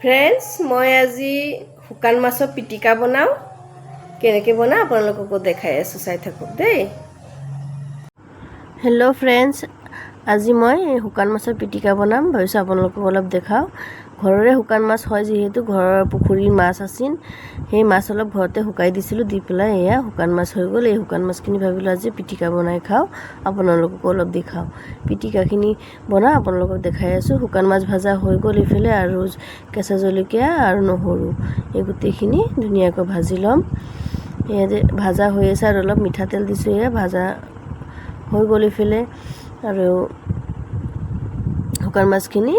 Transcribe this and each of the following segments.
Friends, মই আজি শুকান মাছৰ পিটিকা বনাওঁ। কেনেকৈ বনাওঁ আপোনালোককো দেখাই আছোঁ, চাই থাকক দেই। হেল্ল' ফ্ৰেণ্ডছ, আজি মই শুকান মাছৰ পিটিকা বনাম ভাবিছোঁ আপোনালোকক অলপ দেখাওঁ। ঘৰৰে শুকান মাছ হয়, যিহেতু ঘৰৰ পুখুৰীৰ মাছ আছিল, সেই মাছ অলপ ঘৰতে শুকাই দিছিলোঁ, দি পেলাই এয়া শুকান মাছ হৈ গ'ল। এই শুকান মাছখিনি ভাবিলোঁ আজি পিটিকা বনাই খাওঁ, আপোনালোককো অলপ দেখাওঁ। পিটিকাখিনি বনাওঁ, আপোনালোকক দেখাই আছোঁ। শুকান মাছ ভাজা হৈ গ'ল এইফালে, আৰু কেঁচা জলকীয়া আৰু নহৰু এই গোটেইখিনি ধুনীয়াকৈ ভাজি ল'ম। এয়া যে ভাজা হৈ আছে আৰু অলপ মিঠাতেল দিছোঁ, এয়া ভাজা হৈ গ'ল এইফালে। আৰু শুকান মাছখিনি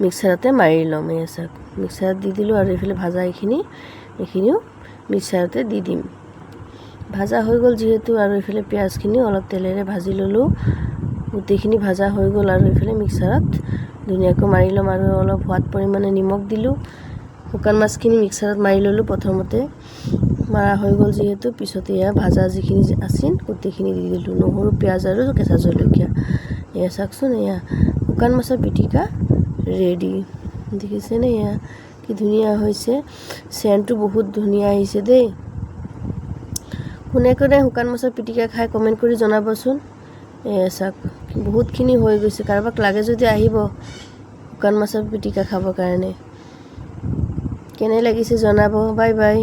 মিক্সাৰতে মাৰি ল'ম। এয়া চাওক, মিক্সাৰত দি দিলোঁ, আৰু এইফালে ভাজা এইখিনিও মিক্সাৰতে দি দিম। ভাজা হৈ গ'ল যিহেতু, আৰু এইফালে পিঁয়াজখিনিও অলপ তেলেৰে ভাজি ল'লোঁ। গোটেইখিনি ভাজা হৈ গ'ল, আৰু এইফালে মিক্সাৰত ধুনীয়াকৈ মাৰি ল'ম, আৰু অলপ সোৱাদ পৰিমাণে নিমখ দিলোঁ। শুকান মাছখিনি মিক্সাৰত মাৰি ল'লোঁ প্ৰথমতে, মাৰা হৈ গ'ল যিহেতু, পিছতে এয়া ভাজা যিখিনি আছিল গোটেইখিনি দি দিলোঁ, নহৰু, পিঁয়াজ আৰু কেঁচা জলকীয়া। এয়া চাওকচোন, এয়া শুকান মাছৰ পিটিকা ৰেডি। দেখিছেনে, এয়া কি ধুনীয়া হৈছে, চেণ্টটো বহুত ধুনীয়া আহিছে দেই। কোনে কোনে শুকান মাছৰ পিটিকা খাই কমেণ্ট কৰি জনাবচোন। এয়া চাওক, বহুতখিনি হৈ গৈছে। কাৰোবাক লাগে যদি আহিব শুকান মাছৰ পিটিকা খাবৰ কাৰণে। কেনে লাগিছে জনাব। Bye bye.